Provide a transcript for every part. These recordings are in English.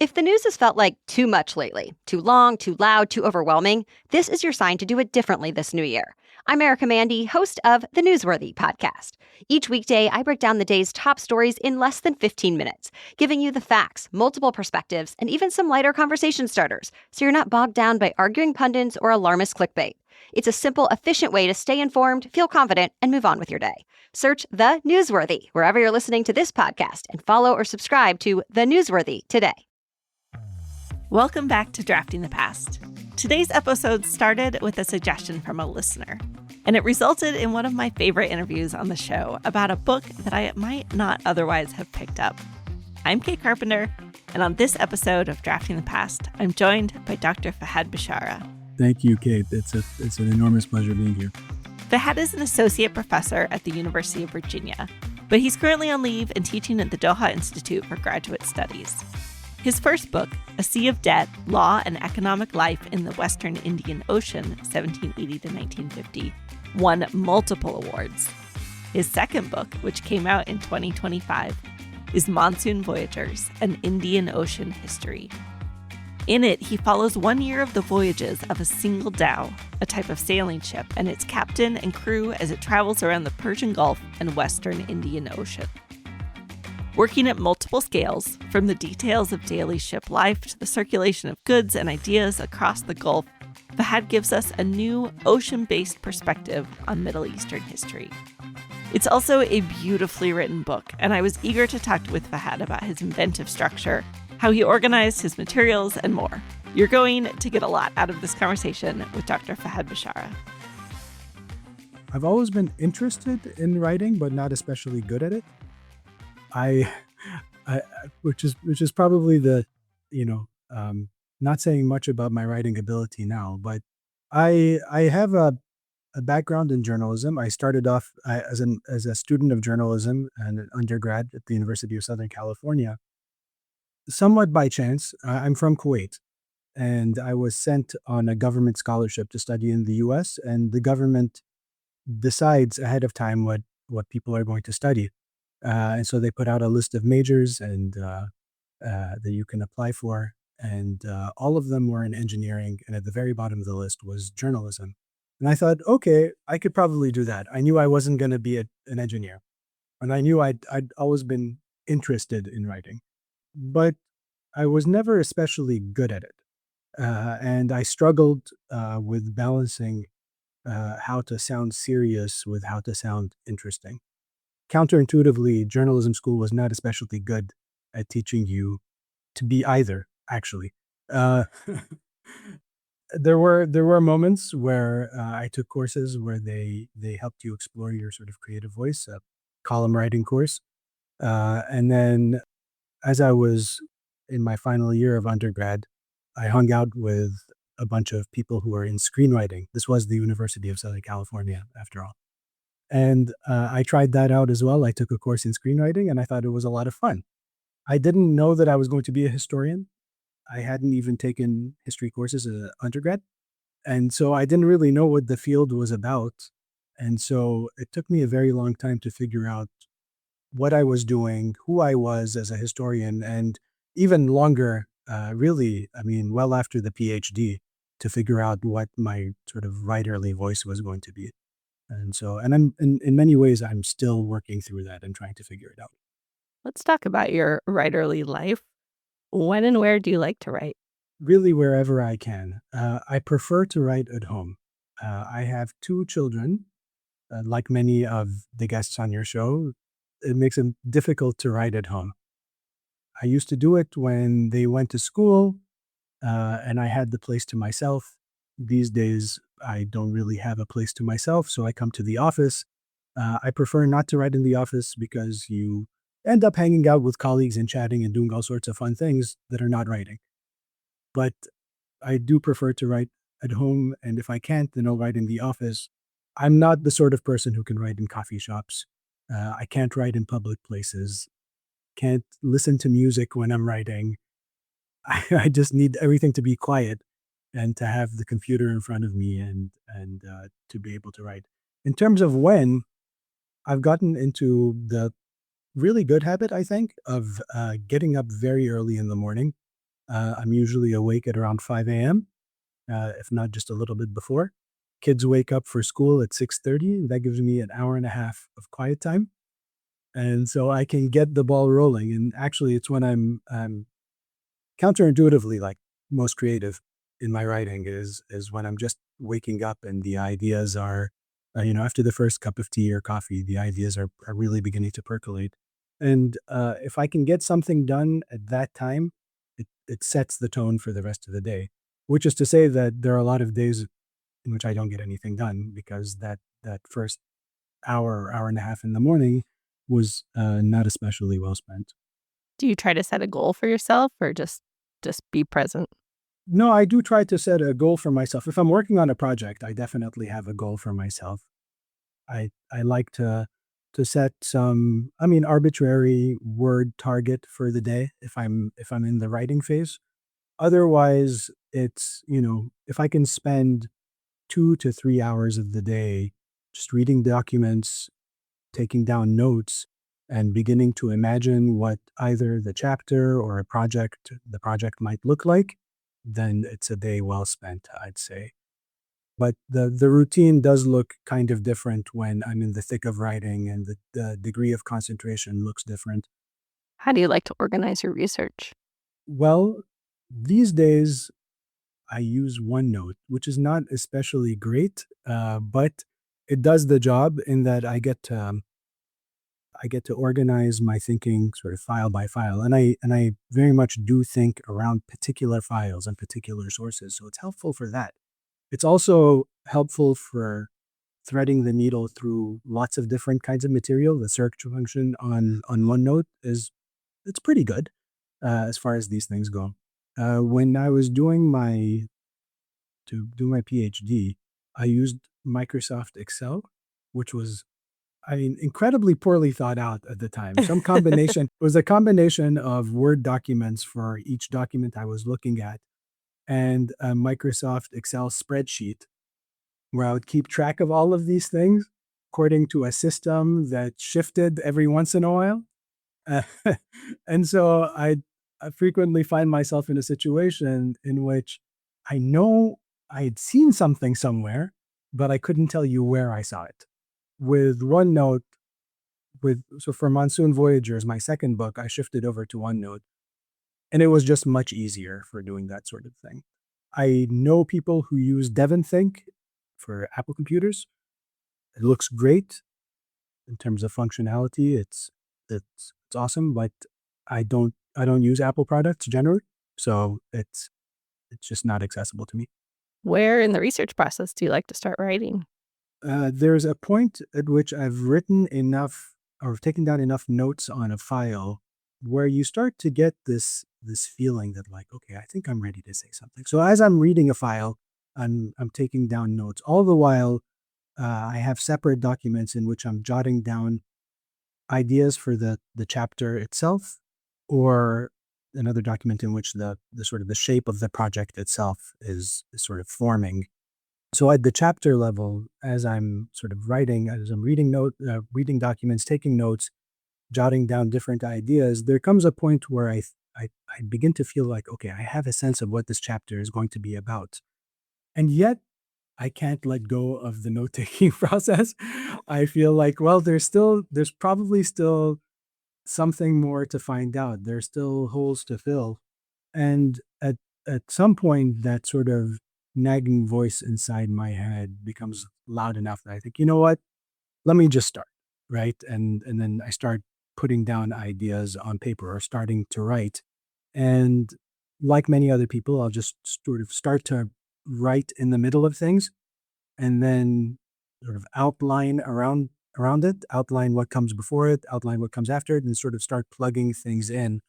If the news has felt like too much lately, too long, too loud, too overwhelming, this is your sign to do it differently this new year. I'm Erica Mandy, host of the Newsworthy podcast. Each weekday, I break down the day's top stories in less than 15 minutes, giving you the facts, multiple perspectives, and even some lighter conversation starters, so you're not bogged down by arguing pundits or alarmist clickbait. It's a simple, efficient way to stay informed, feel confident, and move on with your day. Search The Newsworthy wherever you're listening to this podcast and follow or subscribe to The Newsworthy today. Welcome back to Drafting the Past. Today's episode started with a suggestion from a listener, and it resulted in one of my favorite interviews on the show about a book that I might not otherwise have picked up. I'm Kate Carpenter, and on this episode of Drafting the Past, I'm joined by Dr. Fahad Bishara. Thank you, Kate. It's an enormous pleasure being here. Fahad is an associate professor at the University of Virginia, but he's currently on leave and teaching at the Doha Institute for Graduate Studies. His first book, A Sea of Debt, Law and Economic Life in the Western Indian Ocean, 1780 to 1950, won multiple awards. His second book, which came out in 2025, is Monsoon Voyagers, An Indian Ocean History. In it, he follows 1 year of the voyages of a single dhow, a type of sailing ship, and its captain and crew as it travels around the Persian Gulf and Western Indian Ocean. Working at multiple scales, from the details of daily ship life to the circulation of goods and ideas across the Gulf, Fahad gives us a new ocean-based perspective on Middle Eastern history. It's also a beautifully written book, and I was eager to talk with Fahad about his inventive structure, how he organized his materials, and more. You're going to get a lot out of this conversation with Dr. Fahad Bishara. I've always been interested in writing, but not especially good at it. I which is probably not saying much about my writing ability now, but I have a background in journalism. I started off as a student of journalism and an undergrad at the University of Southern California, somewhat by chance. I'm from Kuwait, and I was sent on a government scholarship to study in the U.S., and the government decides ahead of time what people are going to study. And so they put out a list of majors and that you can apply for, and all of them were in engineering, and at the very bottom of the list was journalism. And I thought, okay, I could probably do that. I knew I wasn't going to be an engineer, and I knew I'd always been interested in writing, but I was never especially good at it, and I struggled with balancing how to sound serious with how to sound interesting. Counterintuitively, journalism school was not especially good at teaching you to be either, actually. Uh, there were moments where I took courses where they helped you explore your sort of creative voice, a column writing course. And then as I was in my final year of undergrad, I hung out with a bunch of people who were in screenwriting. This was the University of Southern California, after all. And I tried that out as well. I took a course in screenwriting, and I thought it was a lot of fun. I didn't know that I was going to be a historian. I hadn't even taken history courses as an undergrad. And so I didn't really know what the field was about. And so it took me a very long time to figure out what I was doing, who I was as a historian, and even longer, really, I mean, well after the PhD, to figure out what my sort of writerly voice was going to be. And I'm in many ways, I'm still working through that and trying to figure it out. Let's talk about your writerly life. When and where do you like to write? Really, wherever I can. I prefer to write at home. I have two children, like many of the guests on your show. It makes it difficult to write at home. I used to do it when they went to school, and I had the place to myself. These days, I don't really have a place to myself, so I come to the office. I prefer not to write in the office because you end up hanging out with colleagues and chatting and doing all sorts of fun things that are not writing. But I do prefer to write at home, and if I can't, then I'll write in the office. I'm not the sort of person who can write in coffee shops. I can't write in public places. Can't listen to music when I'm writing. I just need everything to be quiet and to have the computer in front of me and to be able to write. In terms of when, I've gotten into the really good habit, I think, of getting up very early in the morning I'm usually awake at around 5 a.m., if not just a little bit before. Kids wake up for school at 6:30. That gives me an hour and a half of quiet time. And so I can get the ball rolling. And actually, it's when I'm counterintuitively like most creative in my writing is when I'm just waking up and the ideas are, after the first cup of tea or coffee, the ideas are really beginning to percolate. And if I can get something done at that time, it sets the tone for the rest of the day. Which is to say that there are a lot of days in which I don't get anything done because that first hour or hour and a half in the morning was not especially well spent. Do you try to set a goal for yourself or just be present? No, I do try to set a goal for myself. If I'm working on a project, I definitely have a goal for myself. I like to set some, arbitrary word target for the day if I'm in the writing phase. Otherwise, it's, if I can spend 2 to 3 hours of the day just reading documents, taking down notes, and beginning to imagine what either the chapter or the project might look like, then it's a day well spent, I'd say. But the routine does look kind of different when I'm in the thick of writing, and the degree of concentration looks different. How do you like to organize your research? Well, these days I use OneNote, which is not especially great, but it does the job in that I get to organize my thinking sort of file by file, and I very much do think around particular files and particular sources, so it's helpful for that. It's also helpful for threading the needle through lots of different kinds of material. The search function on OneNote is it's pretty good as far as these things go. When I was doing my to do my PhD, I used Microsoft Excel, which was, incredibly poorly thought out at the time. Some combination it was a combination of Word documents for each document I was looking at and a Microsoft Excel spreadsheet where I would keep track of all of these things according to a system that shifted every once in a while. Uh, and so I frequently find myself in a situation in which I know I had seen something somewhere, but I couldn't tell you where I saw it. With OneNote, so for Monsoon Voyagers, my second book, I shifted over to OneNote, and it was just much easier for doing that sort of thing. I know people who use DevonThink for Apple computers. It looks great in terms of functionality. It's awesome, but I don't use Apple products generally, so it's just not accessible to me. Where in the research process do you like to start writing? There's a point at which I've written enough or taken down enough notes on a file where you start to get this feeling that like, okay, I think I'm ready to say something. So as I'm reading a file, I'm taking down notes. All the while, I have separate documents in which I'm jotting down ideas for the chapter itself, or another document in which the sort of the shape of the project itself is sort of forming. So at the chapter level, as I'm sort of writing, as I'm reading documents, taking notes, jotting down different ideas, there comes a point where I begin to feel like, okay, I have a sense of what this chapter is going to be about. And yet I can't let go of the note taking process. I feel like, well, there's probably still something more to find out. There's still holes to fill. And at some point, that sort of nagging voice inside my head becomes loud enough that I think, you know what? Let me just start, right? And then I start putting down ideas on paper or starting to write. And like many other people, I'll just sort of start to write in the middle of things and then sort of outline around it, outline what comes before it, outline what comes after it, and sort of start plugging things in.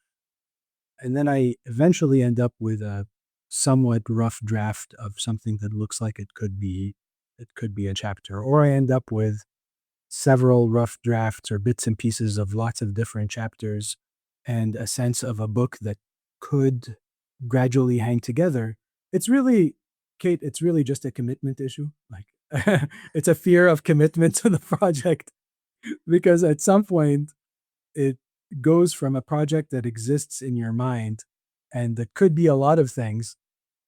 And then I eventually end up with a somewhat rough draft of something that looks like it could be a chapter. Or I end up with several rough drafts or bits and pieces of lots of different chapters and a sense of a book that could gradually hang together. It's really, Kate, it's really just a commitment issue. Like, it's a fear of commitment to the project because at some point it goes from a project that exists in your mind And that could be a lot of things,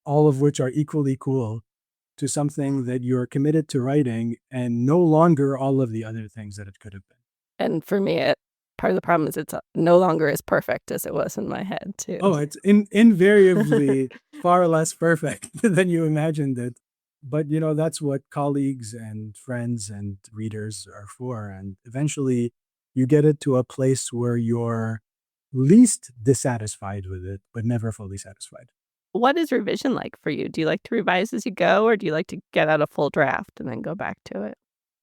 all of which are equally cool, to something that you're committed to writing and no longer all of the other things that it could have been. And for me, part of the problem is it's no longer as perfect as it was in my head, too. Oh, it's invariably far less perfect than you imagined it. But that's what colleagues and friends and readers are for. And eventually you get it to a place where you're least dissatisfied with it, but never fully satisfied. What is revision like for you? Do you like to revise as you go, or do you like to get out a full draft and then go back to it?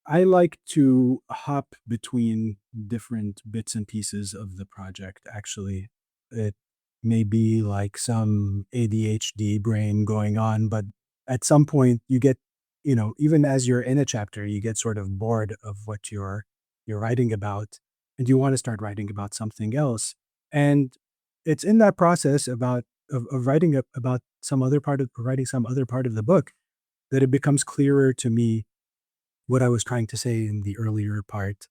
I like to hop between different bits and pieces of the project, actually. It may be like some ADHD brain going on, but at some point you get, even as you're in a chapter, you get sort of bored of what you're writing about, and you want to start writing about something else. And it's in that process of writing about writing some other part of the book that it becomes clearer to me what I was trying to say in the earlier part.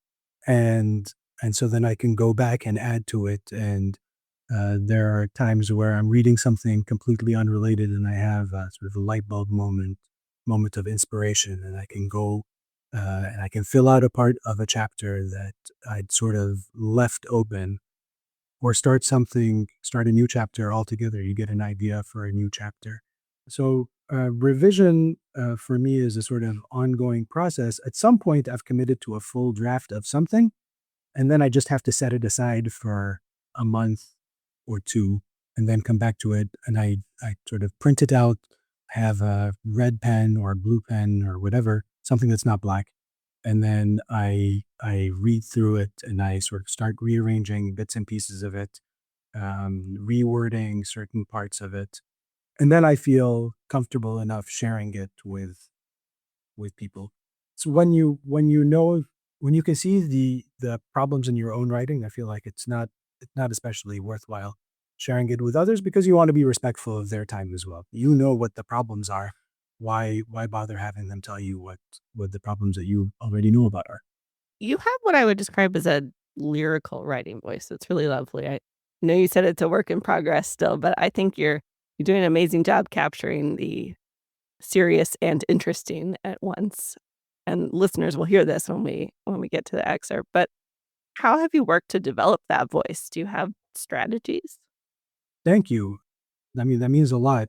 And so then I can go back and add to it. And there are times where I'm reading something completely unrelated and I have a sort of a light bulb moment of inspiration, and I can go and I can fill out a part of a chapter that I'd sort of left open, or start a new chapter altogether. You get an idea for a new chapter. So revision for me is a sort of ongoing process. At some point, I've committed to a full draft of something, and then I just have to set it aside for a month or two, and then come back to it. And I sort of print it out, have a red pen or a blue pen or whatever, something that's not black, and then I read through it and I sort of start rearranging bits and pieces of it, rewording certain parts of it, and then I feel comfortable enough sharing it with people. So when you can see the problems in your own writing, I feel like it's not especially worthwhile sharing it with others, because you want to be respectful of their time as well. You know what the problems are. Why bother having them tell you what the problems that you already know about are? You have what I would describe as a lyrical writing voice. It's really lovely. I know you said it's a work in progress still, but I think you're doing an amazing job capturing the serious and interesting at once. And listeners will hear this when we get to the excerpt. But how have you worked to develop that voice? Do you have strategies? Thank you. I mean, that means a lot.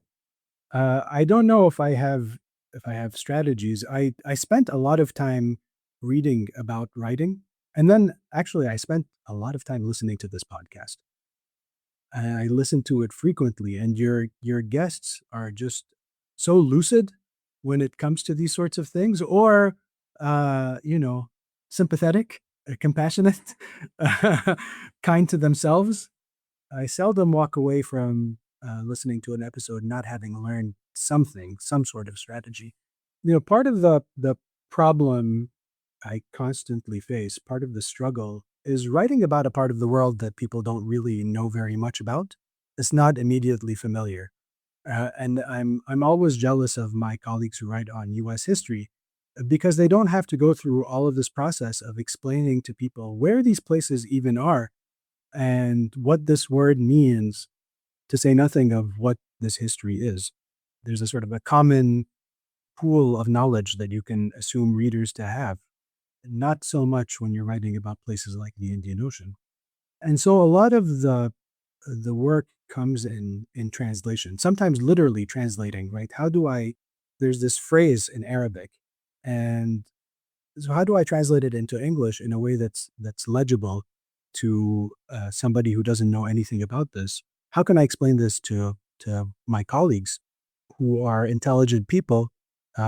I don't know if I have strategies. I spent a lot of time reading about writing, and then actually I spent a lot of time listening to this podcast. And I listen to it frequently, and your guests are just so lucid when it comes to these sorts of things, or you know, sympathetic, compassionate, kind to themselves. I seldom walk away from listening to an episode not having learned something, some sort of strategy. Part of the problem I constantly face, part of the struggle, is writing about a part of the world that people don't really know very much about. It's not immediately familiar, and I'm always jealous of my colleagues who write on U.S. history, because they don't have to go through all of this process of explaining to people where these places even are and what this word means, to say nothing of what this history is. There's a sort of a common pool of knowledge that you can assume readers to have, not so much when you're writing about places like the Indian Ocean. And so a lot of the work comes in translation, sometimes literally translating, right? There's this phrase in Arabic, and so how do I translate it into English in a way that's legible to somebody who doesn't know anything about this? How can I explain this to my colleagues who are intelligent people,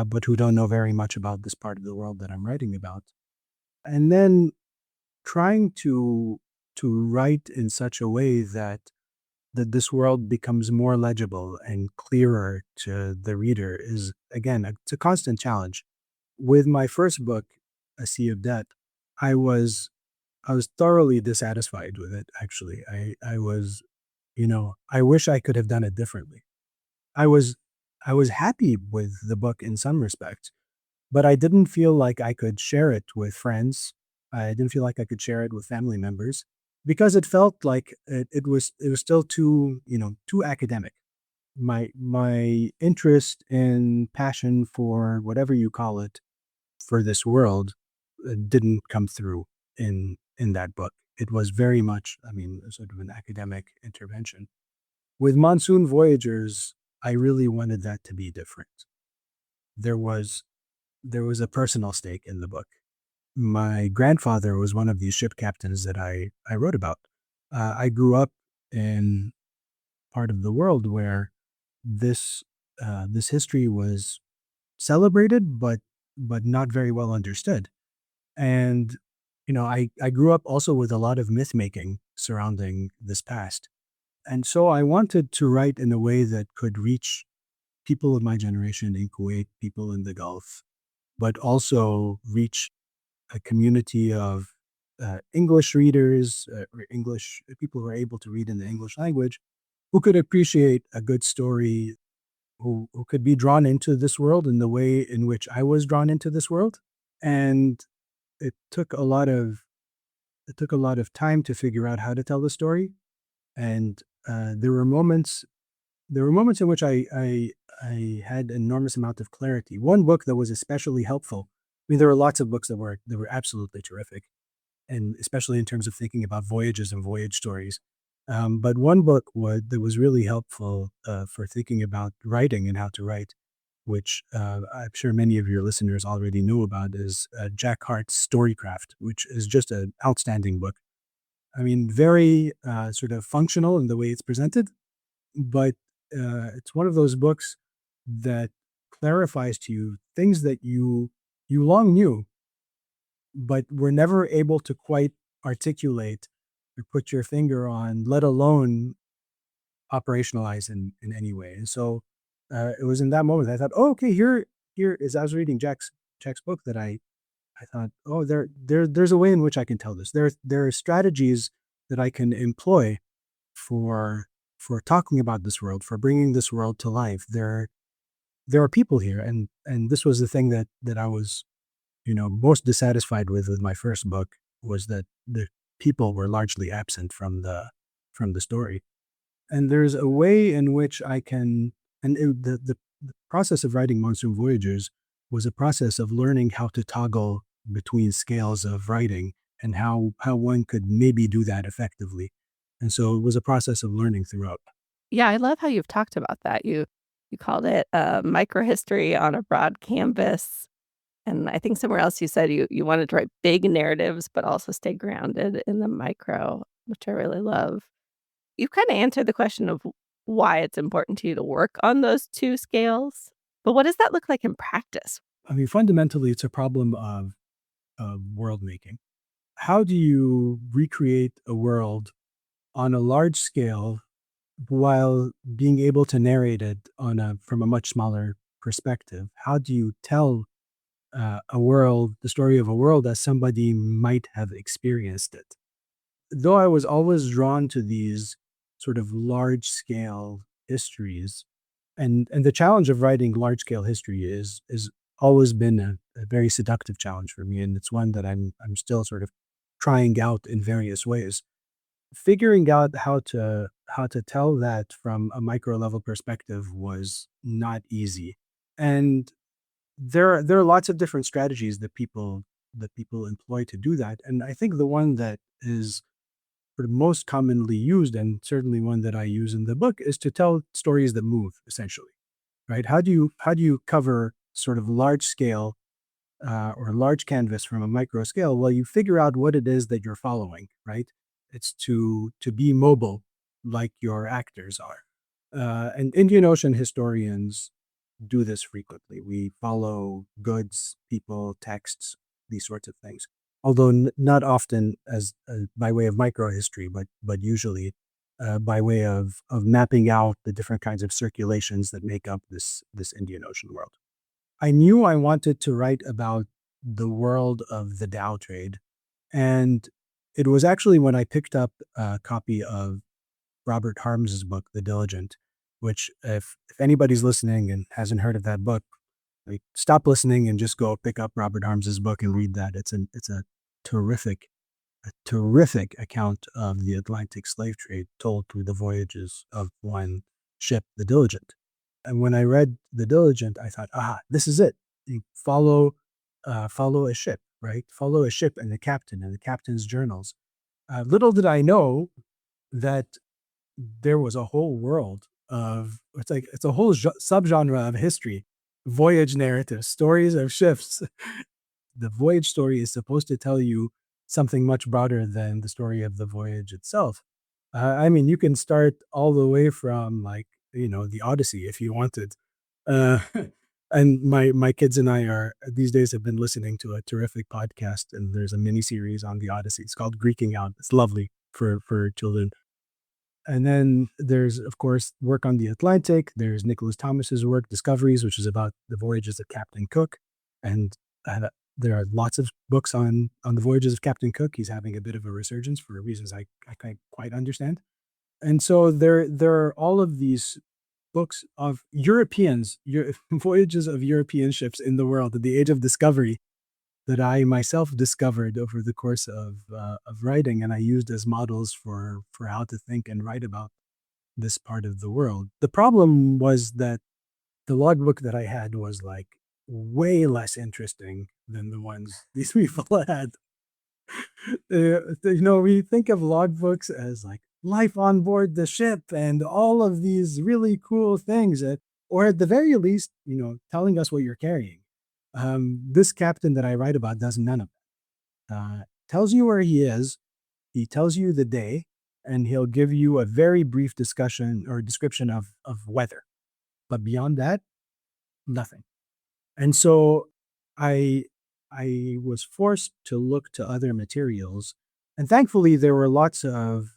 but who don't know very much about this part of the world that I'm writing about? And then trying to write in such a way that this world becomes more legible and clearer to the reader is, again, it's a constant challenge. With my first book, A Sea of Debt, I was I was thoroughly dissatisfied with it, actually. I was, I wish I could have done it differently. I was I was happy with the book in some respects, but I didn't feel like I could share it with friends. I didn't feel like I could share it with family members. because it felt like it was still too academic. My interest and passion for whatever you call it for this world didn't come through in that book. It was very much, I mean, sort of an academic intervention. With Monsoon Voyagers, I really wanted that to be different. There was there was a personal stake in the book. My grandfather was one of these ship captains that I wrote about. I grew up in part of the world where this this history was celebrated, but not very well understood. And I grew up also with a lot of myth making surrounding this past, and so I wanted to write in a way that could reach people of my generation in Kuwait, people in the Gulf, but also reach a community of English readers, or English people who are able to read in the English language, who could appreciate a good story, who could be drawn into this world in the way in which I was drawn into this world. And it took a lot of it took a lot of time to figure out how to tell the story. And there were moments in which I had enormous amount of clarity. One book that was especially helpful. I mean, there were lots of books that were absolutely terrific, and especially in terms of thinking about voyages and voyage stories. But one book that was really helpful for thinking about writing and how to write, which I'm sure many of your listeners already knew about, is Jack Hart's Storycraft, which is just an outstanding book. I mean, very sort of functional in the way it's presented, but it's one of those books that clarifies to you things that you long knew, but were never able to quite articulate or put your finger on, let alone operationalize in any way. And so it was in that moment that I thought, oh, okay, here as I was reading Jack's book that I thought, oh, there's a way in which I can tell this. There are strategies that I can employ for for talking about this world, for bringing this world to life. There are people here, and this was the thing that I was most dissatisfied with my first book, was that the people were largely absent from the story. And there's a way in which I can, and the process of writing Monsoon Voyagers was a process of learning how to toggle between scales of writing, and how one could maybe do that effectively. And so it was a process of learning throughout. Yeah, I love how you've talked about that. You called it microhistory on a broad canvas. And I think somewhere else you said you wanted to write big narratives, but also stay grounded in the micro, which I really love. You kind of answered the question of why it's important to you to work on those two scales. But what does that look like in practice? I mean, fundamentally, it's a problem of world making. How do you recreate a world on a large scale while being able to narrate it from a much smaller perspective? How do you tell the story of a world as somebody might have experienced it? Though I was always drawn to these sort of large scale histories, and the challenge of writing large scale history is always been a very seductive challenge for me, and it's one that I'm still sort of trying out in various ways. Figuring out how to tell that from a micro level perspective was not easy. And there are lots of different strategies that people employ to do that. And I think the one that is sort of most commonly used, and certainly one that I use in the book, is to tell stories that move, essentially. Right? How do you cover sort of large scale or large canvas from a micro scale? Well, you figure out what it is that you're following, right? It's to be mobile, like your actors are. And Indian Ocean historians do this frequently. We follow goods, people, texts, these sorts of things. Although not often as by way of microhistory, but usually by way of mapping out the different kinds of circulations that make up this Indian Ocean world. I knew I wanted to write about the world of the Dow trade, and it was actually when I picked up a copy of Robert Harms's book, The Diligent, which if anybody's listening and hasn't heard of that book, like, stop listening and just go pick up Robert Harms's book and read that. It's a terrific a terrific account of the Atlantic slave trade told through the voyages of one ship, the Diligent. And when I read the Diligent, I thought, this is it. You follow a ship, right? Follow a ship and the captain's journals. Little did I know that there was a whole world of it's a whole subgenre of history, voyage narratives, stories of ships. The voyage story is supposed to tell you something much broader than the story of the voyage itself. I mean, you can start all the way from the Odyssey if you wanted. Uh, and my kids and I are these days have been listening to a terrific podcast, and there's a mini series on the Odyssey. It's called Greeking Out. It's lovely for children. And then there's, of course, work on the Atlantic. There's Nicholas Thomas's work, Discoveries, which is about the voyages of Captain Cook. And there are lots of books on the voyages of Captain Cook. He's having a bit of a resurgence for reasons I can't quite understand. And so there are all of these books of voyages of European ships in the world at the age of discovery that I myself discovered over the course of writing, and I used as models for how to think and write about this part of the world. The problem was that the logbook that I had was like way less interesting than the ones these people had. We think of logbooks as like life on board the ship and all of these really cool things, or at the very least, telling us what you're carrying. This captain that I write about does none of that. Tells you where he is, he tells you the day, and he'll give you a very brief discussion or description of weather. But beyond that, nothing. And so I was forced to look to other materials. And thankfully, there were lots of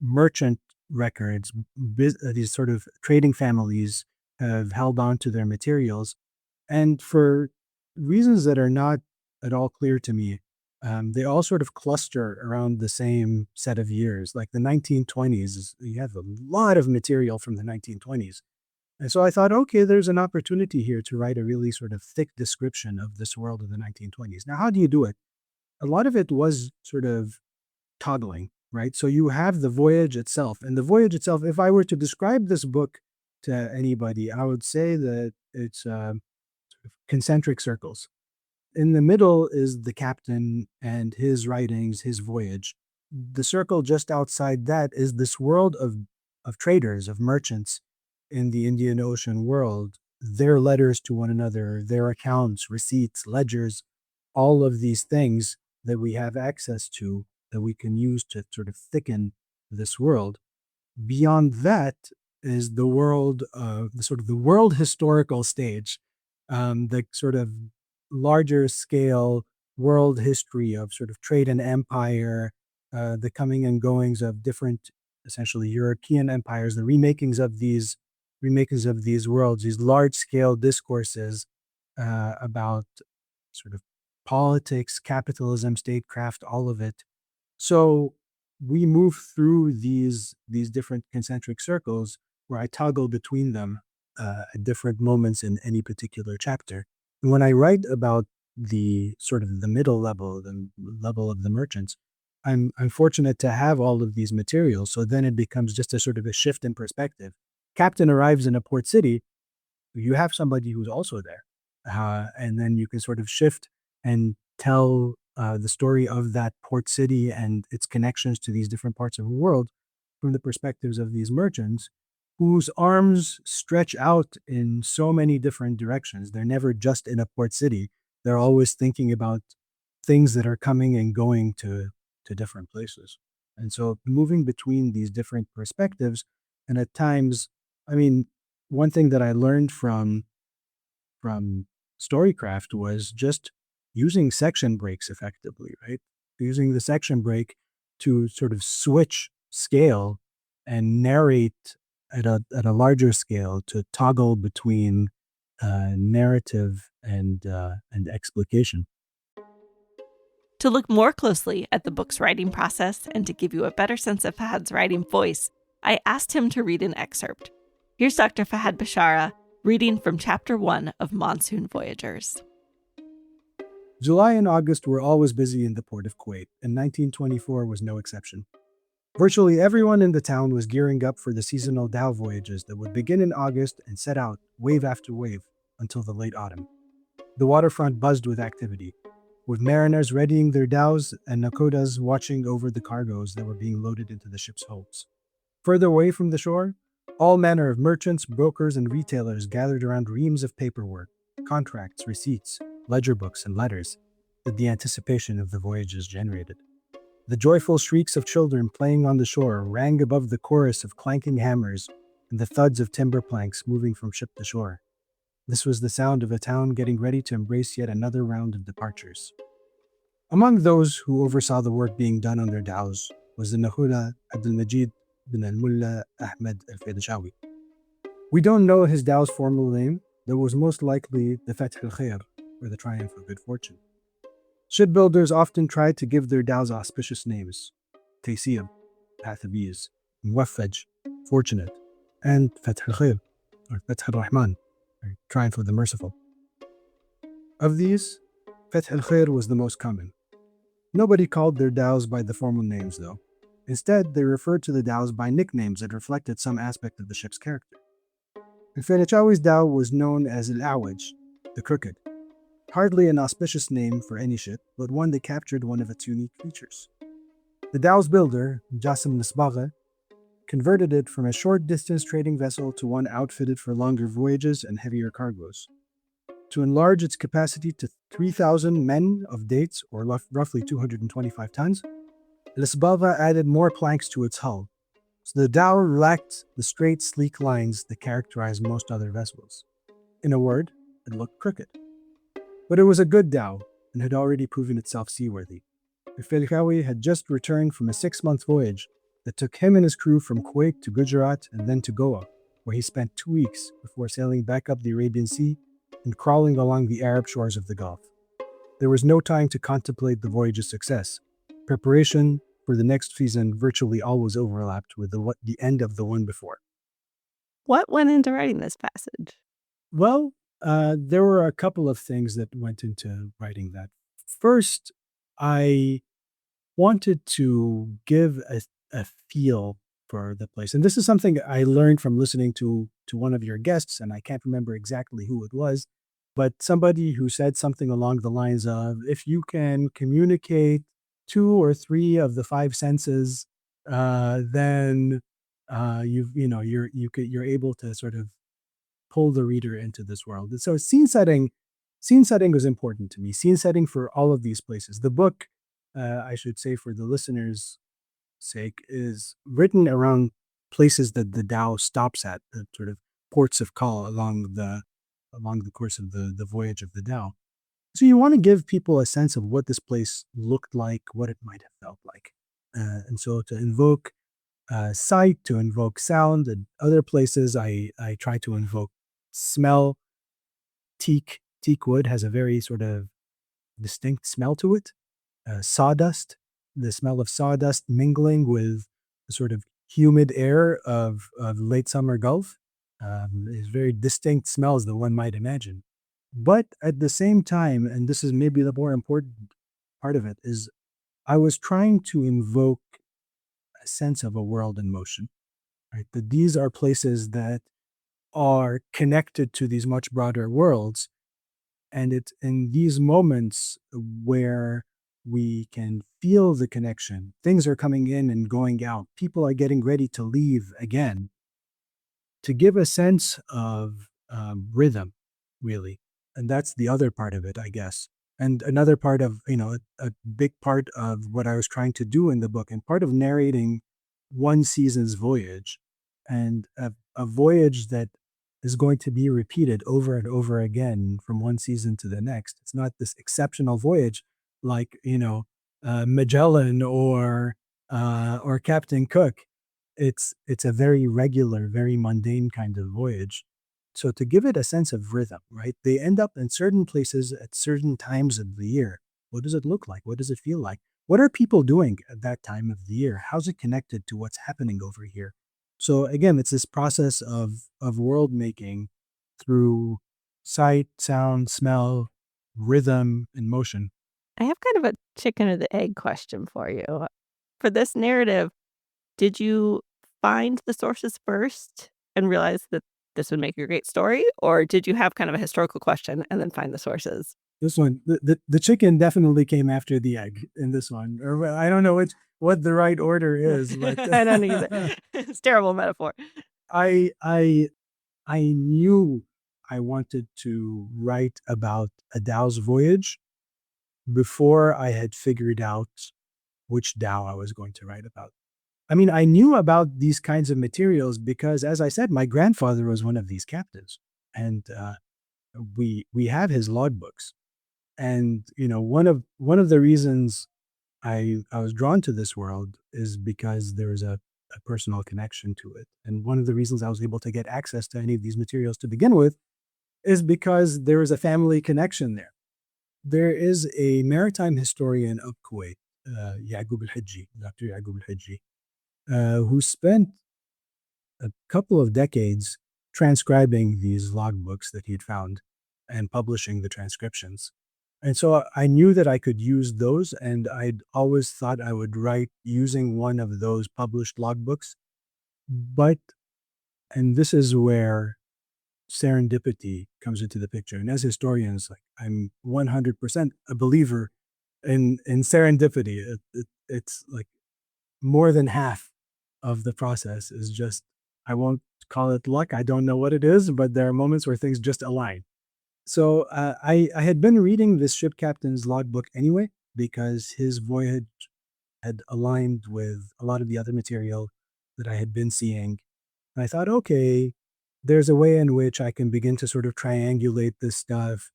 merchant records. These sort of trading families have held on to their materials. And for reasons that are not at all clear to me, they all sort of cluster around the same set of years. Like the 1920s, you have a lot of material from the 1920s. And so I thought, okay, there's an opportunity here to write a really sort of thick description of this world of the 1920s. Now, how do you do it? A lot of it was sort of toggling, right? So you have the voyage itself. And the voyage itself, if I were to describe this book to anybody, I would say that it's concentric circles. In the middle is the captain and his writings, his voyage. The circle just outside that is this world of traders, of merchants in the Indian Ocean world, their letters to one another, their accounts, receipts, ledgers, all of these things that we have access to that we can use to sort of thicken this world. Beyond that is the world of the world historical stage, the sort of larger scale world history of sort of trade and empire, the coming and goings of different, essentially European empires, the remakings of these worlds, these large scale discourses about sort of politics, capitalism, statecraft, all of it. So we move through these different concentric circles where I toggle between them at different moments in any particular chapter. And when I write about the sort of the middle level, the level of the merchants, I'm fortunate to have all of these materials. So then it becomes just a sort of a shift in perspective. Captain arrives in a port city, you have somebody who's also there. And then you can sort of shift and tell the story of that port city and its connections to these different parts of the world from the perspectives of these merchants whose arms stretch out in so many different directions. They're never just in a port city. They're always thinking about things that are coming and going to different places. And so moving between these different perspectives, and at times, I mean, one thing that I learned from Storycraft was just using section breaks effectively, right? Using the section break to sort of switch scale and narrate at a larger scale, to toggle between narrative and explication. To look more closely at the book's writing process and to give you a better sense of Fahad's writing voice, I asked him to read an excerpt. Here's Dr. Fahad Bishara reading from Chapter 1 of Monsoon Voyagers. July and August were always busy in the port of Kuwait, and 1924 was no exception. Virtually everyone in the town was gearing up for the seasonal dhow voyages that would begin in August and set out, wave after wave, until the late autumn. The waterfront buzzed with activity, with mariners readying their dhows and nakodas watching over the cargoes that were being loaded into the ship's holds. Further away from the shore, all manner of merchants, brokers, and retailers gathered around reams of paperwork, contracts, receipts, ledger books, and letters that the anticipation of the voyages generated. The joyful shrieks of children playing on the shore rang above the chorus of clanking hammers and the thuds of timber planks moving from ship to shore. This was the sound of a town getting ready to embrace yet another round of departures. Among those who oversaw the work being done on their dhows was the Nahuda Abdul Majid bin al Mullah Ahmed al Fedashawi. We don't know his dhow's formal name, though it was most likely the Fath al Khair, or the triumph of good fortune. Shipbuilders often tried to give their dhows auspicious names: Taysir, path of ease; Muwaffaj, fortunate; and Fath al Khair, or Fath al Rahman, or triumph of the merciful. Of these, Fath al Khair was the most common. Nobody called their dhows by the formal names, though. Instead, they referred to the dhows by nicknames that reflected some aspect of the ship's character. Al-Farachawi's dhow was known as Al-Awaj, the crooked. Hardly an auspicious name for any ship, but one that captured one of its unique features. The dhow's builder, Jassim Nisbagha, converted it from a short-distance trading vessel to one outfitted for longer voyages and heavier cargoes. To enlarge its capacity to 3,000 men of dates, or roughly 225 tons, Nisbagha added more planks to its hull, so the dhow lacked the straight, sleek lines that characterize most other vessels. In a word, it looked crooked. But it was a good dhow and had already proven itself seaworthy. Al-Falkawi had just returned from a 6-month voyage that took him and his crew from Kuwait to Gujarat and then to Goa, where he spent 2 weeks before sailing back up the Arabian Sea and crawling along the Arab shores of the Gulf. There was no time to contemplate the voyage's success. Preparation for the next season virtually always overlapped with the end of the one before. What went into writing this passage? Well, there were a couple of things that went into writing that. First, I wanted to give a feel for the place. And this is something I learned from listening to one of your guests, and I can't remember exactly who it was, but somebody who said something along the lines of, if you can communicate 2 or 3 of the 5 senses, then you're able to sort of pull the reader into this world. And so scene setting was important to me. Scene setting for all of these places. The book, I should say for the listeners' sake, is written around places that the dhow stops at, the sort of ports of call along the course of the voyage of the dhow. So you want to give people a sense of what this place looked like, what it might have felt like. And so to invoke sight, to invoke sound, and other places I try to invoke smell. Teak wood has a very sort of distinct smell to it. Sawdust, the smell of sawdust mingling with the sort of humid air of late summer Gulf is very distinct smells that one might imagine. But at the same time, and this is maybe the more important part of it, is I was trying to invoke a sense of a world in motion, right? That these are places that are connected to these much broader worlds. And it's in these moments where we can feel the connection. Things are coming in and going out. People are getting ready to leave again, to give a sense of rhythm, really. And that's the other part of it, I guess. And another part of, a big part of what I was trying to do in the book, and part of narrating one season's voyage, and a voyage that is going to be repeated over and over again from one season to the next. It's not this exceptional voyage like, Magellan or Captain Cook. It's a very regular, very mundane kind of voyage. So to give it a sense of rhythm, right? They end up in certain places at certain times of the year. What does it look like? What does it feel like? What are people doing at that time of the year? How's it connected to what's happening over here? So again, it's this process of world making through sight, sound, smell, rhythm and motion. I have kind of a chicken or the egg question for you. For this narrative, did you find the sources first and realize that this would make a great story? Or did you have kind of a historical question and then find the sources? This one, the chicken definitely came after the egg in this one. Or I don't know what the right order is, but I don't either. It's a terrible metaphor. I I I knew I wanted to write about Adau's voyage before I had figured out which Dao I was going to write about. I mean, I knew about these kinds of materials because, as I said, my grandfather was one of these captains, and we have his logbooks. And one of the reasons I was drawn to this world is because there was a personal connection to it. And one of the reasons I was able to get access to any of these materials to begin with is because there is a family connection there. There is a maritime historian of Kuwait, Yaqub al-Hajji, Dr. Yaqub al-Hajji, who spent a couple of decades transcribing these logbooks that he'd found and publishing the transcriptions. And so I knew that I could use those, and I'd always thought I would write using one of those published logbooks. But, and this is where serendipity comes into the picture. And as historians, like I'm 100% a believer in serendipity. It's like more than half of the process is just, I won't call it luck. I don't know what it is, but there are moments where things just align. So I had been reading this ship captain's logbook anyway, because his voyage had aligned with a lot of the other material that I had been seeing. And I thought, okay, there's a way in which I can begin to sort of triangulate this stuff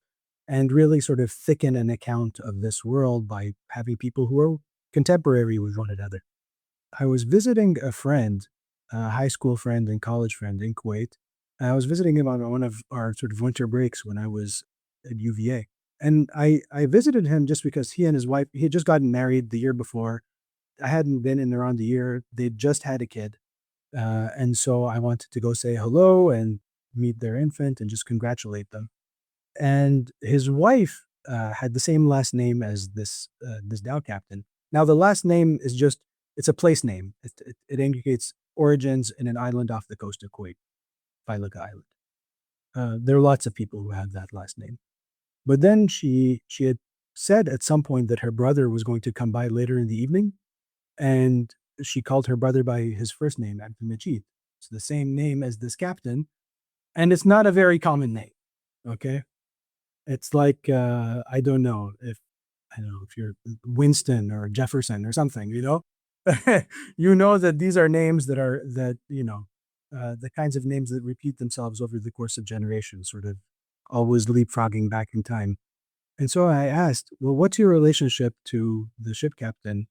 and really sort of thicken an account of this world by having people who are contemporary with one another. I was visiting a friend, a high school friend and college friend in Kuwait. I was visiting him on one of our sort of winter breaks when I was at UVA. And I visited him just because he and his wife, he had just gotten married the year before. I hadn't been in around a year. They'd just had a kid. And so I wanted to go say hello and meet their infant and just congratulate them. And his wife had the same last name as this Dow captain. Now the last name is just, it's a place name. It indicates origins in an island off the coast of Kuwait, Failaka Island. There are lots of people who have that last name. But then she had said at some point that her brother was going to come by later in the evening, and she called her brother by his first name, Abdul Majid. It's the same name as this captain, and it's not a very common name. Okay, it's like I don't know if you're Winston or Jefferson or something. You know that these are names the kinds of names that repeat themselves over the course of generations, sort of always leapfrogging back in time. And so I asked, well, what's your relationship to the ship captain,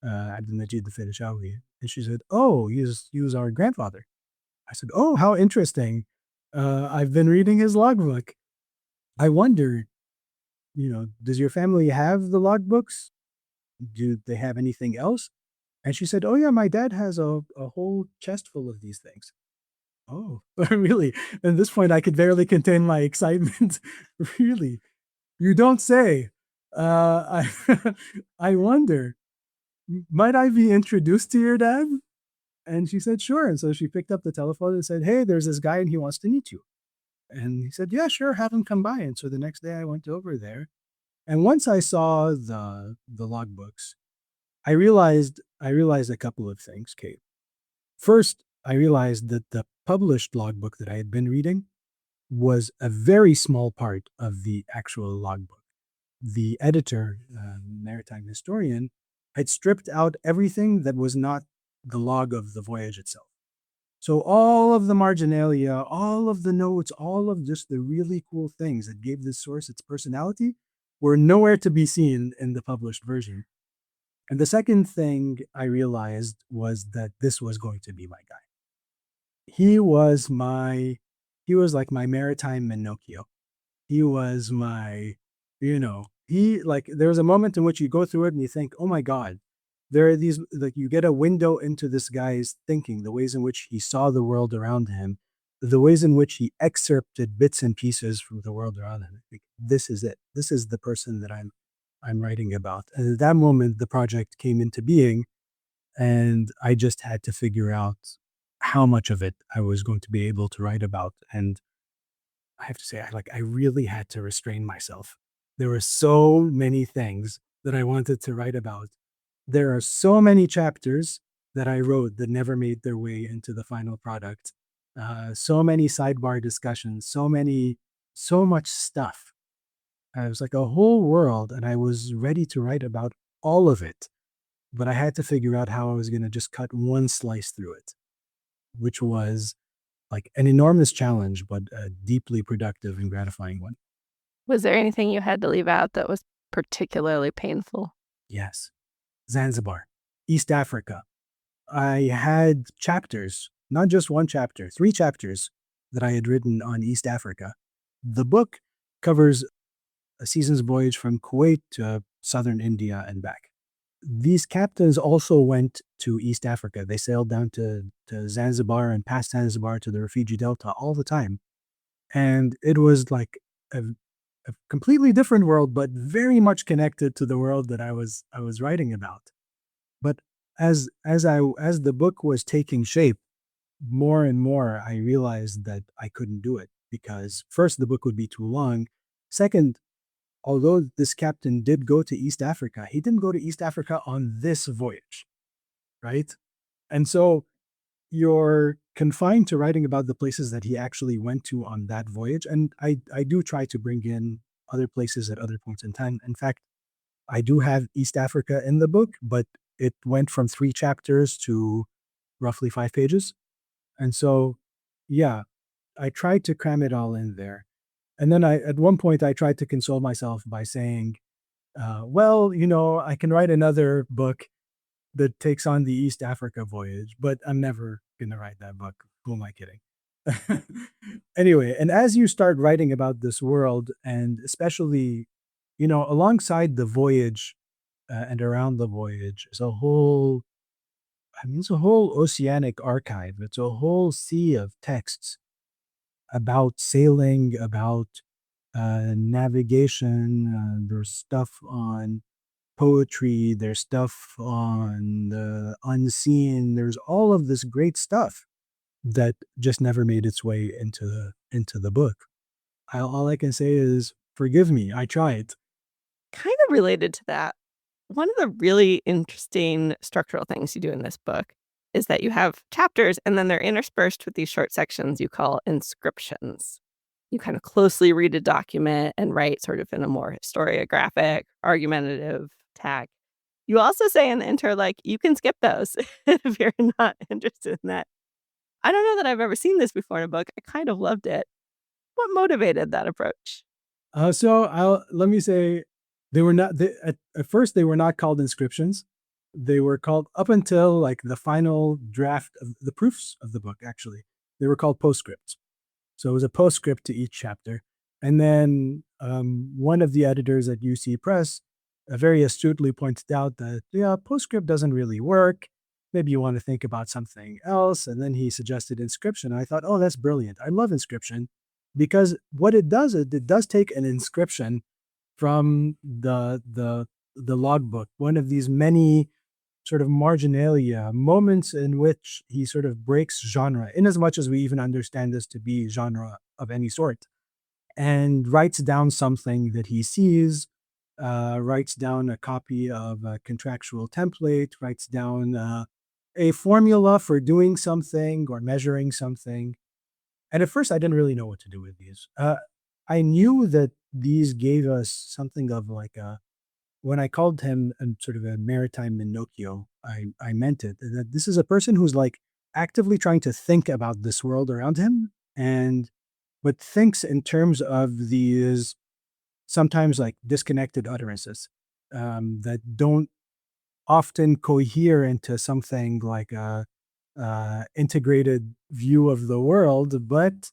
Abdul Majid the Fedishawi? And she said, oh, he was our grandfather. I said, oh, how interesting. I've been reading his logbook. I wonder, does your family have the logbooks? Do they have anything else? And she said, oh, yeah, my dad has a whole chest full of these things. Oh, really? At this point, I could barely contain my excitement. Really? You don't say. I, I wonder, might I be introduced to your dad? And she said, sure. And so she picked up the telephone and said, hey, there's this guy and he wants to meet you. And he said, yeah, sure, have him come by. And so the next day I went over there. And once I saw the logbooks, I realized a couple of things, Kate. First, I realized that the published logbook that I had been reading was a very small part of the actual logbook. The editor, maritime historian, had stripped out everything that was not the log of the voyage itself. So all of the marginalia, all of the notes, all of just the really cool things that gave this source its personality were nowhere to be seen in the published version. And the second thing I realized was that this was going to be my guy. He was like my maritime Minocchio. He was my, there was a moment in which you go through it and you think, oh my God, there are these, like you get a window into this guy's thinking, the ways in which he saw the world around him, the ways in which he excerpted bits and pieces from the world around him. I think this is it. This is the person that I'm writing about. And at that moment, the project came into being, and I just had to figure out how much of it I was going to be able to write about. And I have to say, I really had to restrain myself. There were so many things that I wanted to write about. There are so many chapters that I wrote that never made their way into the final product. So many sidebar discussions, so much stuff. It was like a whole world, and I was ready to write about all of it. But I had to figure out how I was going to just cut one slice through it, which was like an enormous challenge, but a deeply productive and gratifying one. Was there anything you had to leave out that was particularly painful? Yes. Zanzibar, East Africa. I had chapters, not just one chapter, 3 chapters that I had written on East Africa. The book covers a season's voyage from Kuwait to southern India and back. These captains also went to East Africa. They sailed down to Zanzibar and past Zanzibar to the Rufiji Delta all the time. And it was like a completely different world, but very much connected to the world that I was writing about. But as the book was taking shape, more and more I realized that I couldn't do it because first the book would be too long. Second, although this captain did go to East Africa, he didn't go to East Africa on this voyage, right? And so you're confined to writing about the places that he actually went to on that voyage. And I do try to bring in other places at other points in time. In fact, I do have East Africa in the book, but it went from 3 chapters to roughly 5 pages. And so, yeah, I tried to cram it all in there. And then at one point, I tried to console myself by saying, well, I can write another book that takes on the East Africa voyage, but I'm never going to write that book. Who am I kidding? Anyway, and as you start writing about this world, and especially, alongside the voyage and around the voyage, it's a whole oceanic archive. It's a whole sea of texts about sailing, about navigation. There's stuff on poetry, there's stuff on the unseen. There's all of this great stuff that just never made its way into the book. All I can say is, forgive me, I tried. Kind of related to that, one of the really interesting structural things you do in this book is that you have chapters and then they're interspersed with these short sections you call inscriptions. You kind of closely read a document and write sort of in a more historiographic, argumentative tag. You also say in the intro, like, you can skip those if you're not interested in that. I don't know that I've ever seen this before in a book. I kind of loved it. What motivated that approach? Let me say, they were not at first they were not called inscriptions. They were called, up until like the final draft of the proofs of the book. Actually, they were called postscripts. So it was a postscript to each chapter. And then one of the editors at UC Press very astutely pointed out that, yeah, postscript doesn't really work. Maybe you want to think about something else. And then he suggested inscription. And I thought, oh, that's brilliant. I love inscription because what it does is it does take an inscription from the logbook, one of these many sort of marginalia, moments in which he sort of breaks genre, in as much as we even understand this to be genre of any sort, and writes down something that he sees, writes down a copy of a contractual template, writes down a formula for doing something or measuring something. And at first, I didn't really know what to do with these. I knew that these gave us something of like a, when I called him a sort of a maritime Pinocchio, I meant it. That this is a person who's like actively trying to think about this world around him, and but thinks in terms of these sometimes like disconnected utterances that don't often cohere into something like a integrated view of the world, but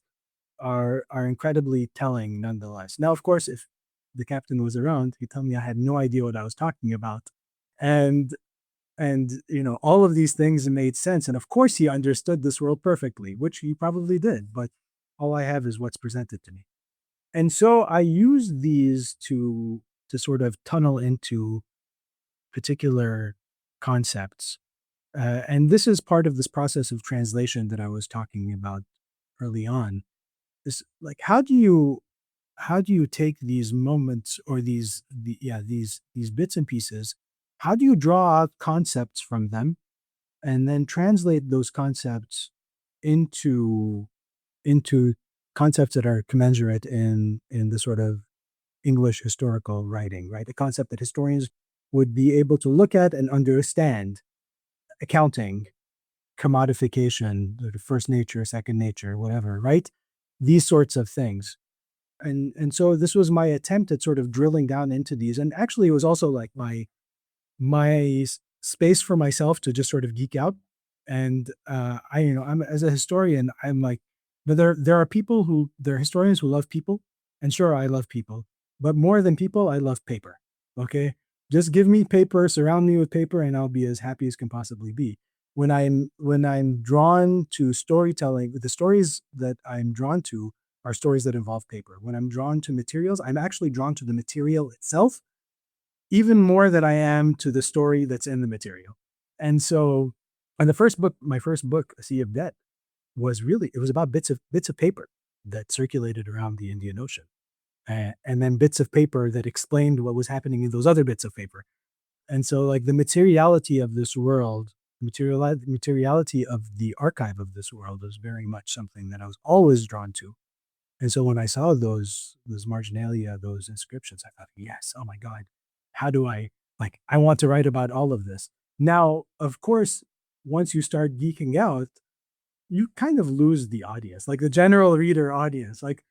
are incredibly telling nonetheless. Now, of course, if the captain was around, he'd tell me I had no idea what I was talking about. And all of these things made sense. And of course he understood this world perfectly, which he probably did. But All I have is what's presented to me. And so I use these to sort of tunnel into particular concepts. And this is part of this process of translation that I was talking about early on. Is like how do you take these moments or these bits and pieces? How do you draw out concepts from them and then translate those concepts into into concepts that are commensurate in the sort of English historical writing, right? A concept that historians would be able to look at and understand: accounting, commodification, the first nature, second nature, whatever, right? These sorts of things. And so this was my attempt at sort of drilling down into these. And actually it was also like my space for myself to just sort of geek out. And I'm as a historian, I'm like, but there are people who there are historians who love people, and sure, I love people, but more than people, I love paper. Okay, just give me paper, surround me with paper, and I'll be as happy as can possibly be. When I'm drawn to storytelling, the stories that I'm drawn to are stories that involve paper. When I'm drawn to materials, I'm actually drawn to the material itself even more than I am to the story that's in the material. And so, and my first book, A Sea of Debt, it was about bits of paper that circulated around the Indian Ocean, and then bits of paper that explained what was happening in those other bits of paper. And so, like the materiality of this world, materiality of the archive of this world, is very much something that I was always drawn to. And so when I saw those marginalia, those inscriptions, I thought, yes, oh my God, how do I want to write about all of this. Now, of course, once you start geeking out, you kind of lose the audience, like the general reader audience. Like,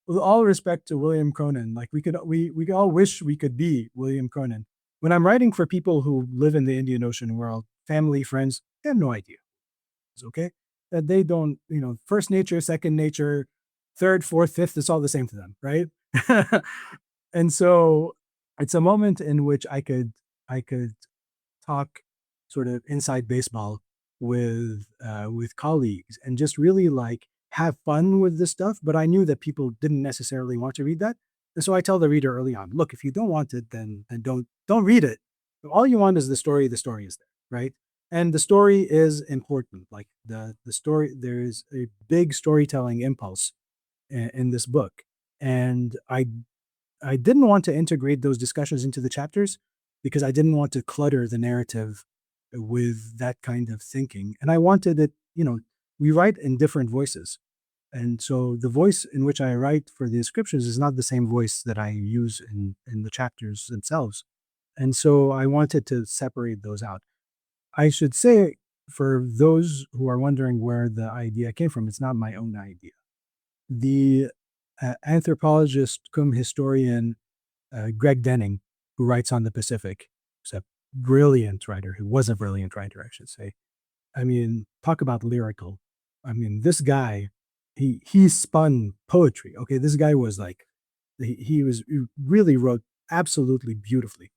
with all respect to William Cronin, like we all wish we could be William Cronin. When I'm writing for people who live in the Indian Ocean world, family, friends, they have no idea. It's okay that they don't, first nature, second nature, third, fourth, fifth, it's all the same to them, right? And so it's a moment in which I could talk sort of inside baseball with colleagues and just really like have fun with this stuff. But I knew that people didn't necessarily want to read that, and so I tell the reader early on, look, if you don't want it, then don't read it. If all you want is the story. The story is there, right? And the story is important. Like the story, there is a big storytelling impulse in this book, and I didn't want to integrate those discussions into the chapters because I didn't want to clutter the narrative with that kind of thinking. And I wanted it, we write in different voices. And so the voice in which I write for the descriptions is not the same voice that I use in the chapters themselves. And so I wanted to separate those out. I should say, for those who are wondering where the idea came from, it's not my own idea. The anthropologist cum historian Greg Denning, who writes on the Pacific, is a brilliant writer, who was a brilliant writer, I should say. I mean, talk about lyrical. I mean, this guy, he spun poetry. Okay, this guy was like, he really wrote absolutely beautifully.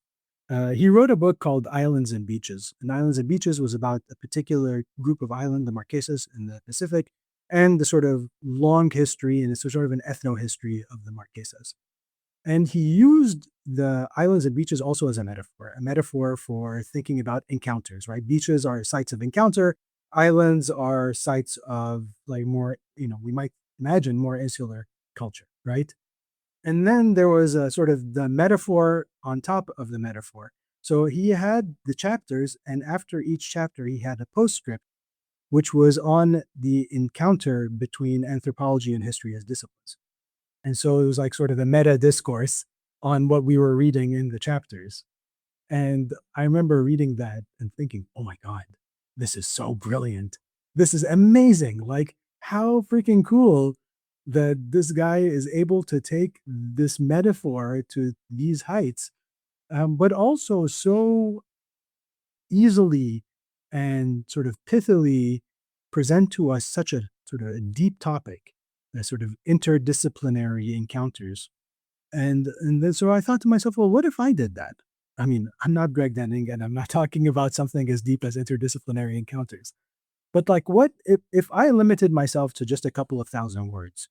He wrote a book called Islands and Beaches. And Islands and Beaches was about a particular group of island, the Marquesas in the Pacific, and the sort of long history, and it's sort of an ethno-history of the Marquesas. And he used the islands and beaches also as a metaphor for thinking about encounters, right? Beaches are sites of encounter. Islands are sites of like more, we might imagine more insular culture, right? And then there was a sort of the metaphor on top of the metaphor. So he had the chapters, and after each chapter, he had a postscript, which was on the encounter between anthropology and history as disciplines. And so it was like sort of a meta discourse on what we were reading in the chapters. And I remember reading that and thinking, oh my God, this is so brilliant. This is amazing. Like, how freaking cool that this guy is able to take this metaphor to these heights, but also so easily and sort of pithily present to us such a sort of a deep topic, a sort of interdisciplinary encounters. And then so I thought to myself, well, what if I did that? I mean, I'm not Greg Denning, and I'm not talking about something as deep as interdisciplinary encounters. But like, what if I limited myself to just a couple of thousand words?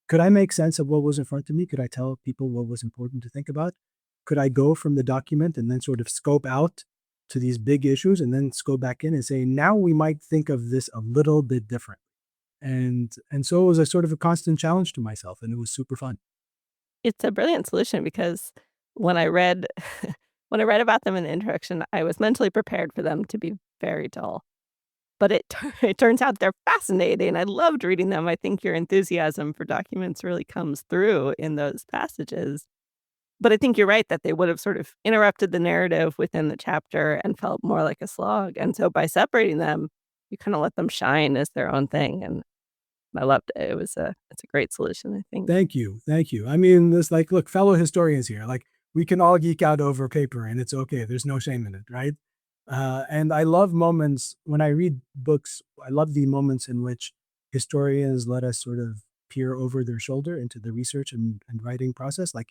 Could I make sense of what was in front of me? Could I tell people what was important to think about? Could I go from the document and then sort of scope out to these big issues and then go back in and say, now we might think of this a little bit different. And so it was a sort of a constant challenge to myself, and it was super fun. It's a brilliant solution because when I read when I read about them in the introduction, I was mentally prepared for them to be very dull. But it turns out they're fascinating. I loved reading them. I think your enthusiasm for documents really comes through in those passages. But I think you're right that they would have sort of interrupted the narrative within the chapter and felt more like a slog. And so by separating them, you kinda let them shine as their own thing, and I loved it. It's a great solution, I think. Thank you. Thank you. I mean, this like, look, fellow historians here, like we can all geek out over paper and it's okay. There's no shame in it, right? And I love moments when I read books. I love the moments in which historians let us sort of peer over their shoulder into the research and writing process, like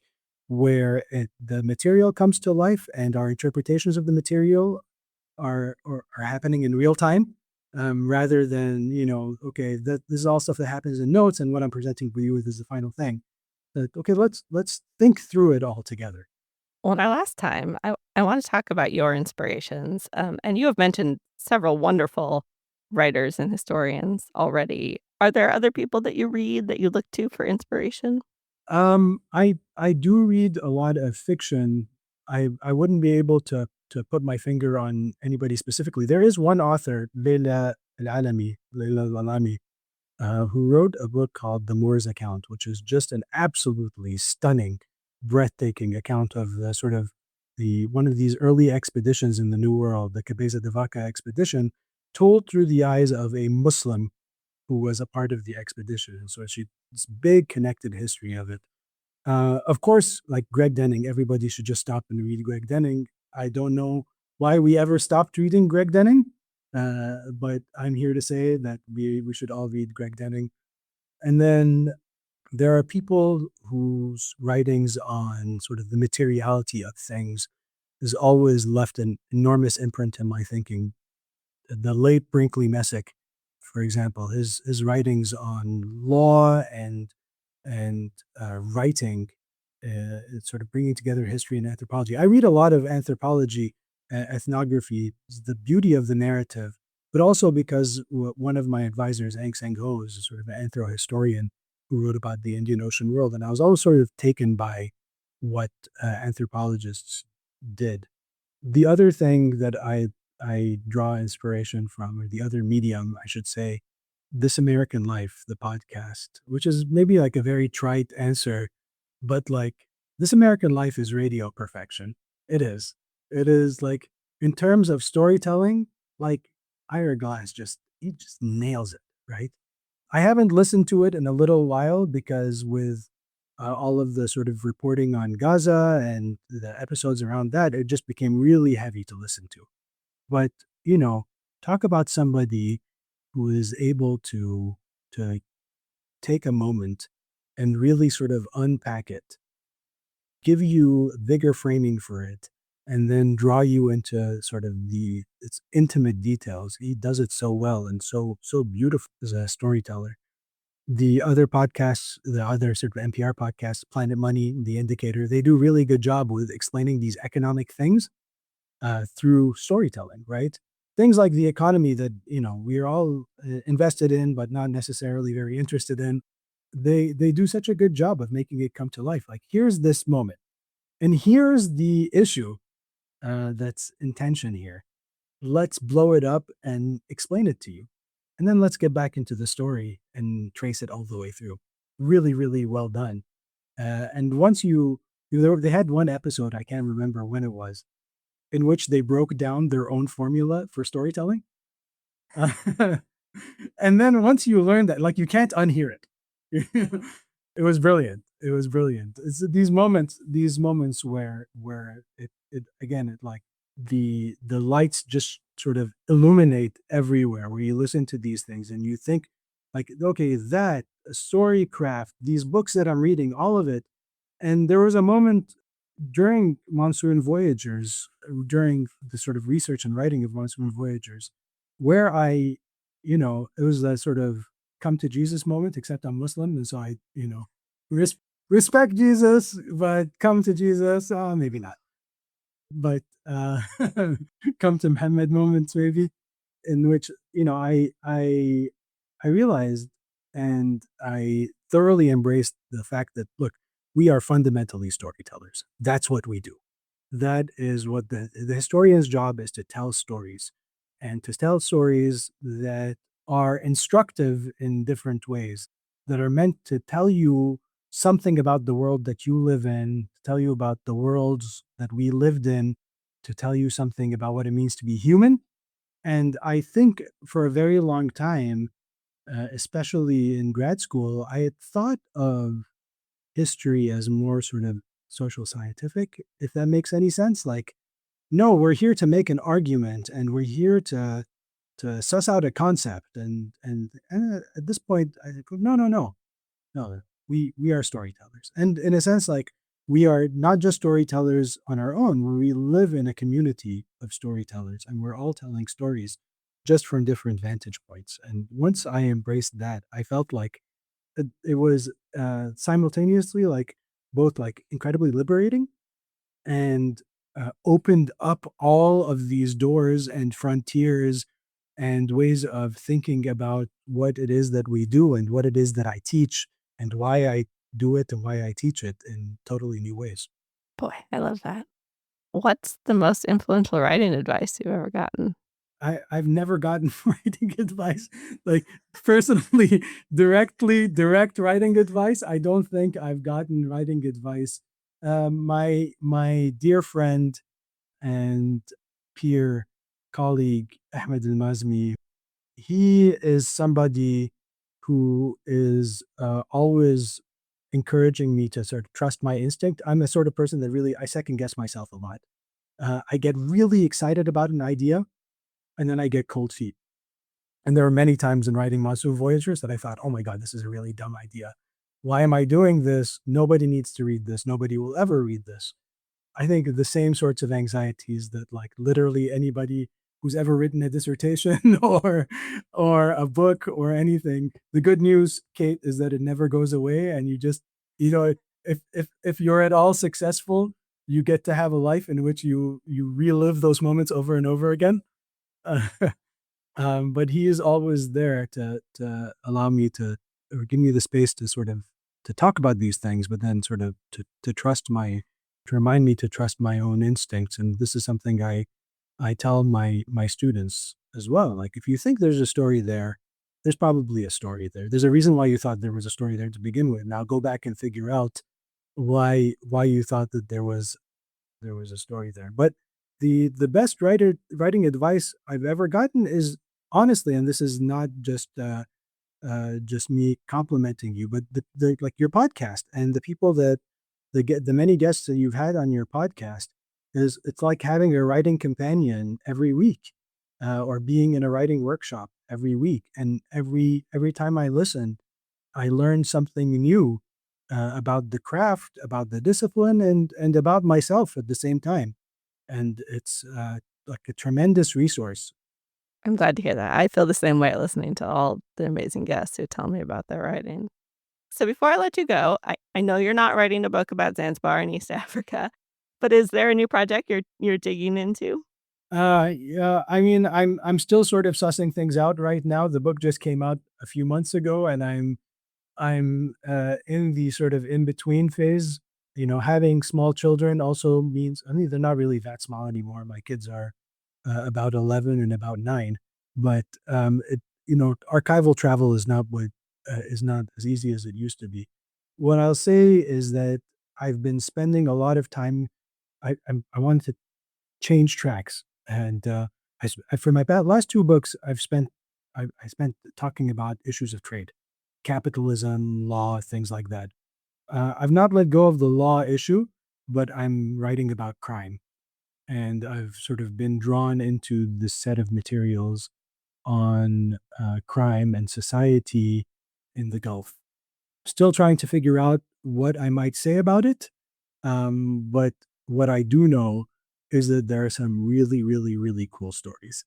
where the material comes to life and our interpretations of the material are happening in real time, rather than, okay, this is all stuff that happens in notes, and what I'm presenting for you is the final thing. Okay, let's think through it all together. Well, our last time, I wanna talk about your inspirations, and you have mentioned several wonderful writers and historians already. Are there other people that you read that you look to for inspiration? I do read a lot of fiction. I wouldn't be able to put my finger on anybody specifically. There is one author, Leila Al-Alami, who wrote a book called The Moor's Account, which is just an absolutely stunning, breathtaking account of the sort of the one of these early expeditions in the New World, the Cabeza de Vaca expedition, told through the eyes of a Muslim who was a part of the expedition. And so she this big connected history of it. Of course, like Greg Denning, everybody should just stop and read Greg Denning. I don't know why we ever stopped reading Greg Denning, but I'm here to say that we should all read Greg Denning. And then there are people whose writings on sort of the materiality of things has always left an enormous imprint in my thinking. The late Brinkley Messick, for example, his writings on law and writing, it's sort of bringing together history and anthropology. I read a lot of anthropology, ethnography, the beauty of the narrative, but also because one of my advisors, Aung San Ho, is sort of an anthro-historian who wrote about the Indian Ocean world, and I was always sort of taken by what anthropologists did. The other thing that I draw inspiration from, or the other medium, I should say, This American Life, the podcast, which is maybe like a very trite answer, but like This American Life is radio perfection. It is. It is like in terms of storytelling, like Ira Glass just nails it, right? I haven't listened to it in a little while because with all of the sort of reporting on Gaza and the episodes around that, it just became really heavy to listen to. But, you know, talk about somebody who is able to take a moment and really sort of unpack it, give you bigger framing for it, and then draw you into sort of the its intimate details. He does it so well and so beautiful as a storyteller. The other podcasts, the other sort of NPR podcasts, Planet Money, The Indicator, they do really good job with explaining these economic things through storytelling, right? Things like the economy that we're all invested in, but not necessarily very interested in. They do such a good job of making it come to life. Like here's this moment, and here's the issue that's in tension here. Let's blow it up and explain it to you, and then let's get back into the story and trace it all the way through. Really, really well done. And once they had one episode, I can't remember when it was, in which they broke down their own formula for storytelling. Uh, and then once you learn that, like you can't unhear it. It was brilliant. It was brilliant. It's these moments where it again, it like the lights just sort of illuminate everywhere where you listen to these things and you think like, okay, that story craft, these books that I'm reading, all of it. And there was a moment during Monsoon Voyagers, during the sort of research and writing of Monsoon Voyagers, where it was a sort of come to Jesus moment, except I'm Muslim, and so I, res- respect Jesus, but come to Jesus, maybe not. But come to Muhammad moments maybe, in which I realized and I thoroughly embraced the fact that, look, we are fundamentally storytellers. That's what we do. That is what the historian's job is, to tell stories, and to tell stories that are instructive in different ways, that are meant to tell you something about the world that you live in, to tell you about the worlds that we lived in, to tell you something about what it means to be human. And I think for a very long time, especially in grad school, I had thought of history as more sort of social scientific, if that makes any sense. Like, no, we're here to make an argument, and we're here to suss out a concept. And at this point, I go, no, no, no, no. We are storytellers, and in a sense, like, we are not just storytellers on our own. We live in a community of storytellers, and we're all telling stories, just from different vantage points. And once I embraced that, I felt like it was simultaneously, like, both like incredibly liberating, and opened up all of these doors and frontiers and ways of thinking about what it is that we do and what it is that I teach and why I do it and why I teach it in totally new ways. Boy, I love that. What's the most influential writing advice you've ever gotten? I've never gotten writing advice, like, personally, direct writing advice. I don't think I've gotten writing advice. My dear friend and peer colleague Ahmed Al Mazmi, he is somebody who is always encouraging me to sort of trust my instinct. I'm the sort of person that really, I second guess myself a lot. I get really excited about an idea, and then I get cold feet. And there were many times in writing Masu Voyagers that I thought, oh my God, this is a really dumb idea. Why am I doing this? Nobody needs to read this. Nobody will ever read this. I think the same sorts of anxieties that, like, literally anybody who's ever written a dissertation or a book or anything. The good news, Kate, is that it never goes away, and you just, you know if you're at all successful, you get to have a life in which you relive those moments over and over again. Uh, but he is always there to allow me to, or give me the space to sort of to talk about these things, but then sort of to trust my to remind me to trust my own instincts. And this is something I tell my students as well. Like, if you think there's a story there, there's probably a story there. There's a reason why you thought there was a story there to begin with. Now go back and figure out why you thought that there was a story there. But the best writing advice I've ever gotten is, honestly, and this is not just me complimenting you, but the like, your podcast and the people that the many guests that you've had on your podcast, is it's like having a writing companion every week, or being in a writing workshop every week, and every time I listen, I learn something new, about the craft, about the discipline, and about myself at the same time. And it's like a tremendous resource. I'm glad to hear that. I feel the same way listening to all the amazing guests who tell me about their writing. So before I let you go, I know you're not writing a book about Zanzibar in East Africa, but is there a new project you're digging into? Yeah, I mean, I'm still sort of sussing things out right now. The book just came out a few months ago, and I'm in the sort of in between phase. Having small children also means, I mean, they're not really that small anymore. My kids are about 11 and about 9, but archival travel is not as easy as it used to be. What I'll say is that I've been spending a lot of time. I wanted to change tracks, and for my last two books, I spent talking about issues of trade, capitalism, law, things like that. I've not let go of the law issue, but I'm writing about crime, and I've sort of been drawn into this set of materials on crime and society in the Gulf. Still trying to figure out what I might say about it, but what I do know is that there are some really, really, really cool stories.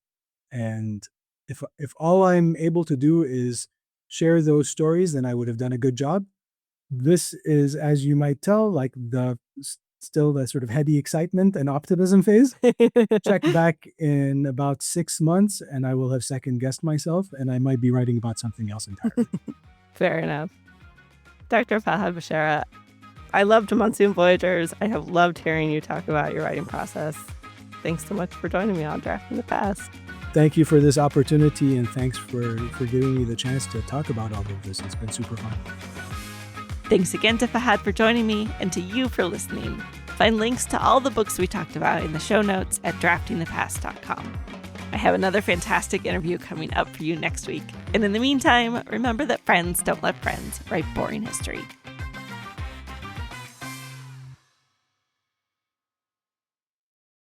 And if all I'm able to do is share those stories, then I would have done a good job. This is, as you might tell, like still the sort of heady excitement and optimism phase. Check back in about 6 months, and I will have second guessed myself, and I might be writing about something else entirely. Fair enough. Dr. Fahad Bishara, I loved Monsoon Voyagers. I have loved hearing you talk about your writing process. Thanks so much for joining me on Drafting the Past. Thank you for this opportunity, and thanks for giving me the chance to talk about all of this. It's been super fun. Thanks again to Fahad for joining me and to you for listening. Find links to all the books we talked about in the show notes at draftingthepast.com. I have another fantastic interview coming up for you next week. And in the meantime, remember that friends don't let friends write boring history.